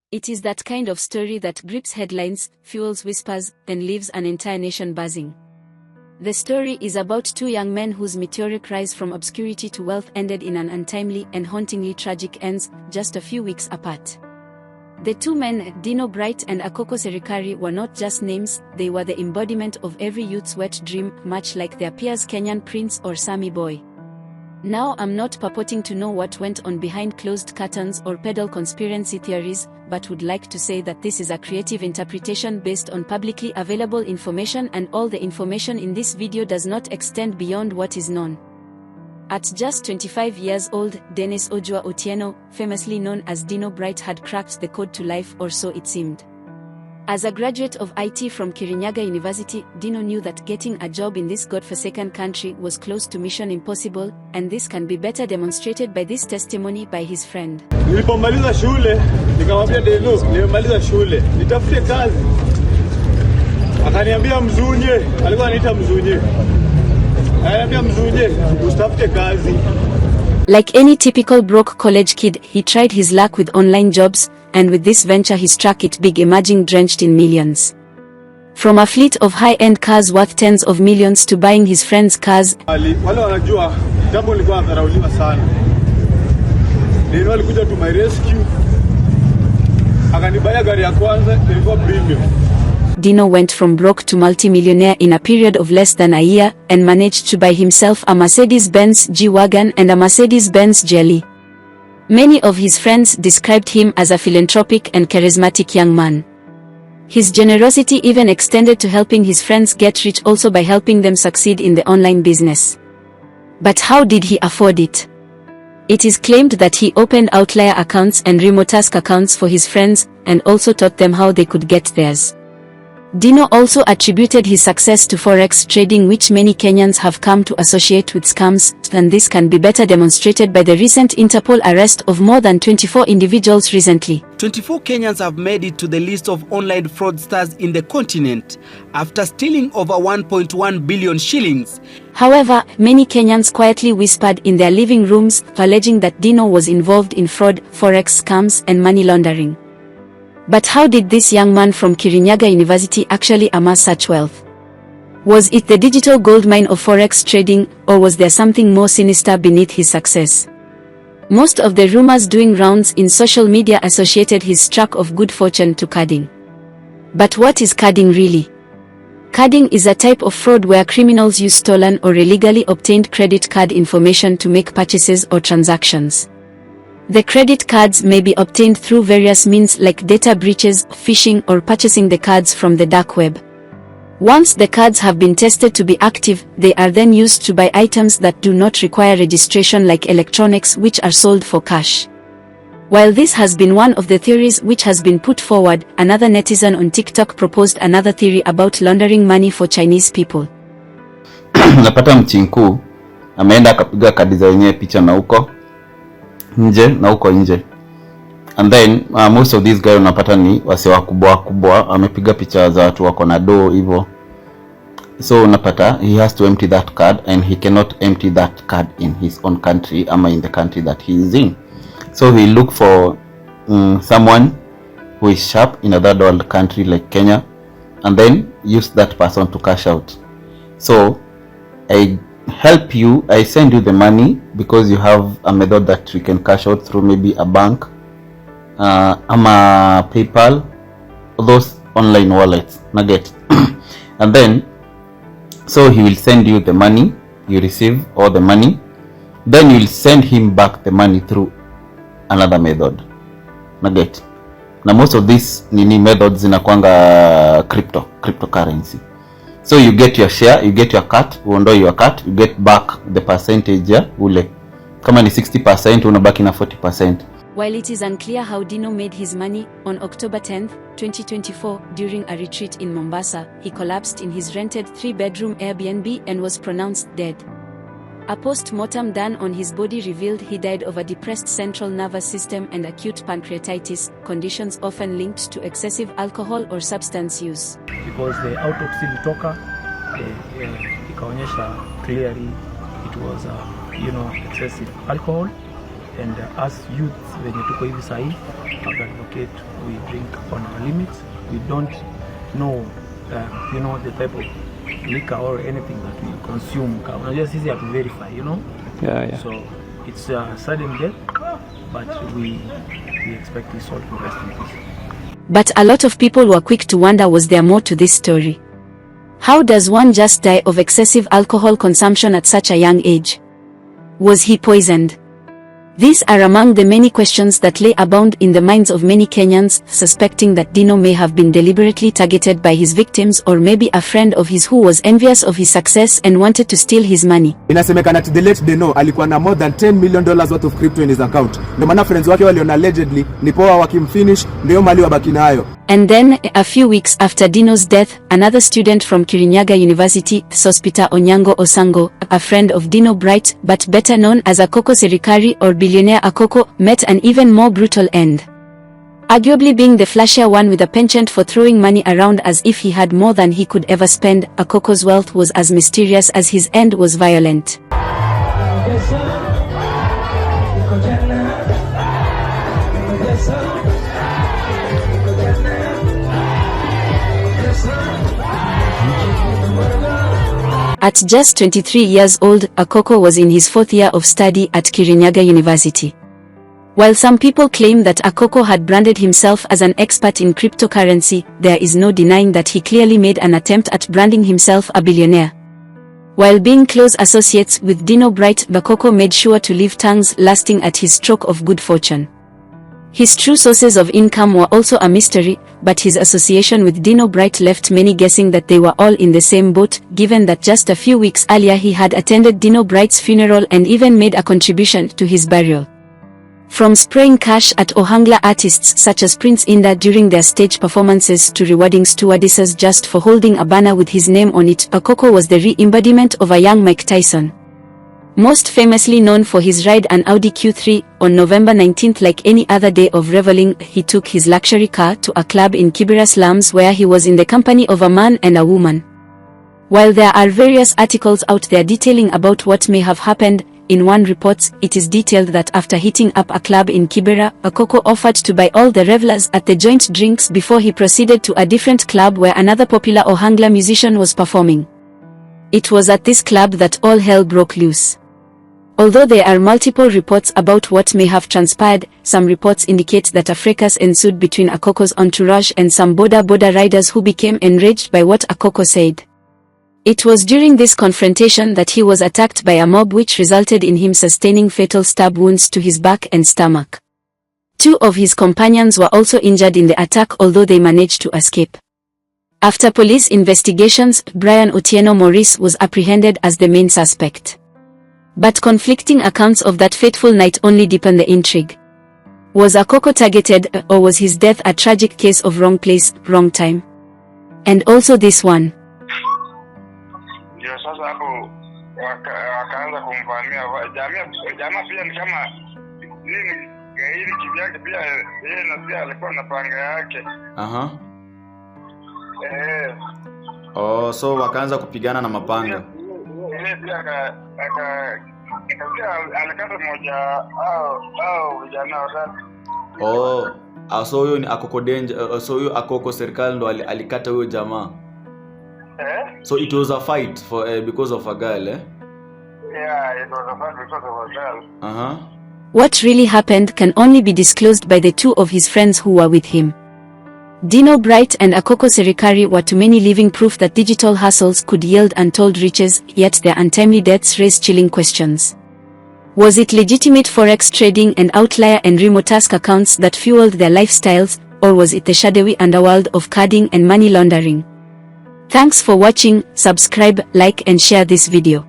It is that kind of story that grips headlines, fuels whispers, and leaves an entire nation buzzing. The story is about two young men whose meteoric rise from obscurity to wealth ended in an untimely and hauntingly tragic ends, just a few weeks apart. The two men, Denno and Akoko Sirkal, were not just names, they were the embodiment of every youth's wet dream, much like their peers Kenyan Prince or Sammy Boy. Now I'm not purporting to know what went on behind closed curtains or peddle conspiracy theories, but would like to say that this is a creative interpretation based on publicly available information, and all the information in this video does not extend beyond what is known. At just 25 years old, Dennis Ojua Otieno, famously known as Denno, had cracked the code to life, or so it seemed. As a graduate of IT from Kirinyaga University, Denno knew that getting a job in this godforsaken country was close to mission impossible, and this can be better demonstrated by this testimony by his friend. Nilipomaliza shule, nikamwambia Denno, nimemaliza shule, nitafute kazi. Akaniambia mzunye, alikuwa anaita mzunye. Akaniambia mzunye, usitafute kazi. Like any typical broke college kid, he tried his luck with online jobs, and with this venture he struck it big, emerging drenched in millions. From a fleet of high-end cars worth tens of millions to buying his friends' cars. Wale wanajua, jambo lilikuwa dharauliwa sana. Denno alikuja to my rescue. Akanibaya gari ya kwanza, ilikuwa premium. Denno went from broke to multi-millionaire in a period of less than a year, and managed to buy himself a Mercedes-Benz G-Wagon and a Mercedes-Benz Jelly. Many of his friends described him as a philanthropic and charismatic young man. His generosity even extended to helping his friends get rich, also by helping them succeed in the online business. But how did he afford it? It is claimed that he opened outlier accounts and remote task accounts for his friends, and also taught them how they could get theirs. Denno also attributed his success to forex trading, which many Kenyans have come to associate with scams, and this can be better demonstrated by the recent Interpol arrest of more than 24 individuals recently. 24 Kenyans have made it to the list of online fraudsters in the continent after stealing over 1.1 billion shillings. However, many Kenyans quietly whispered in their living rooms, alleging that Denno was involved in fraud, forex scams, and money laundering. But how did this young man from Kirinyaga University actually amass such wealth? Was it the digital goldmine of forex trading, or was there something more sinister beneath his success? Most of the rumors doing rounds in social media associated his streak of good fortune to carding. But what is carding really? Carding is a type of fraud where criminals use stolen or illegally obtained credit card information to make purchases or transactions. The credit cards may be obtained through various means like data breaches, phishing, or purchasing the cards from the dark web. Once the cards have been tested to be active, they are then used to buy items that do not require registration, like electronics, which are sold for cash. While this has been one of the theories which has been put forward, another netizen on TikTok proposed another theory about laundering money for Chinese people. Napata mchinku ameenda akapiga kadi za wenyewe picha na huko nje na huko nje, and then most of these guys unapata ni wase wakubwa amepiga picha za watu wako na do hivyo, so unapata he has to empty that card, and he cannot empty that card in his own country ama in the country that he is in, so he look for someone who is sharp in a third world country like Kenya, and then use that person to cash out. So I help you, I send you the money because you have a method that you can cash out through, maybe a bank, ama PayPal, those online wallets, nugget. And then, so he will send you the money, you receive all the money, then you will send him back the money through another method, nugget. Now most of these methods zinakuanga cryptocurrency. So you get your share, you get your cut, uondoe your cut, you get back the percentage ya ule. Kama ni 60%, unabaki na 40%. While it is unclear how Denno made his money, on October 10, 2024, during a retreat in Mombasa, he collapsed in his rented 3-bedroom Airbnb and was pronounced dead. A post-mortem done on his body revealed he died of a depressed central nervous system and acute pancreatitis, conditions often linked to excessive alcohol or substance use. Because the autopsy ilitoka ikaonyesha clearly it was excessive alcohol and us youths wenye tuko hivi sahi as advocate, we drink on our limits. We don't know you know, the type of liquor or anything that we consume. Unajua sisi have to verify, you know. Yeah. So it's a sudden death, but we expect his soul to rest in peace. But a lot of people were quick to wonder, was there more to this story? How does one just die of excessive alcohol consumption at such a young age? Was he poisoned? These are among the many questions that lay abound in the minds of many Kenyans, suspecting that Denno may have been deliberately targeted by his victims, or maybe a friend of his who was envious of his success and wanted to steal his money. Inasemekana the late Denno alikuwa na more than $10 million worth of crypto in his account. Ndio maana friends wake waliona allegedly ni poa wakimfinish ndio mali wabaki nayo. And then, a few weeks after Denno's death, another student from Kirinyaga University, Sospita Onyango Osango, a friend of Denno Bright, but better known as Akoko Sirkal or billionaire Akoko, met an even more brutal end. Arguably being the flashier one with a penchant for throwing money around as if he had more than he could ever spend, Akoko's wealth was as mysterious as his end was violent. At just 23 years old, Akoko was in his 4th year of study at Kirinyaga University. While some people claim that Akoko had branded himself as an expert in cryptocurrency, there is no denying that he clearly made an attempt at branding himself a billionaire. While being close associates with Denno Bright, Akoko made sure to leave tongues lasting at his stroke of good fortune. His true sources of income were also a mystery, but his association with Denno Bright left many guessing that they were all in the same boat, given that just a few weeks earlier he had attended Denno Bright's funeral and even made a contribution to his burial. From spraying cash at Ohangla artists such as Prince Inda during their stage performances to rewarding stewardesses just for holding a banner with his name on it, Akoko was the re-embodiment of a young Mike Tyson. Most famously known for his ride an Audi Q3, on November 19th, like any other day of reveling, he took his luxury car to a club in Kibera slums where he was in the company of a man and a woman. While there are various articles out there detailing about what may have happened, in one report, it is detailed that after hitting up a club in Kibera, Akoko offered to buy all the revelers at the joint drinks before he proceeded to a different club where another popular Ohangla musician was performing. It was at this club that all hell broke loose. Although there are multiple reports about what may have transpired, some reports indicate that a fracas ensued between Akoko's entourage and some border riders who became enraged by what Akoko said. It was during this confrontation that he was attacked by a mob, which resulted in him sustaining fatal stab wounds to his back and stomach. 2 of his companions were also injured in the attack, although they managed to escape. After police investigations, Brian Otieno Maurice was apprehended as the main suspect. But conflicting accounts of that fateful night only deepen the intrigue. Was Akoko targeted, or was his death a tragic case of wrong place, wrong time? And also this one. Ndio sasa hapo wakaanza kumvamia jamaa pia ni kama nini gairi kivyake pia yeye na pia alikuwa na panga yake. Oh, so wakaanza kupigana na mapanga. Yeye pia alikata moja au vijana watatu. Oh, so huyo ni Akoko danger, so huyo Akoko Sirkal ndo alikata huyo jamaa. So it was a fight for because of a girl, eh? Yeah, it was a fight because of a girl. What really happened can only be disclosed by the 2 of his friends who were with him. Denno Bright and Akoko Sirkal were to many living proof that digital hustles could yield untold riches, yet their untimely deaths raise chilling questions. Was it legitimate forex trading and outlier and remote task accounts that fueled their lifestyles, or was it the shadowy underworld of carding and money laundering? Thanks for watching, subscribe, like and share this video.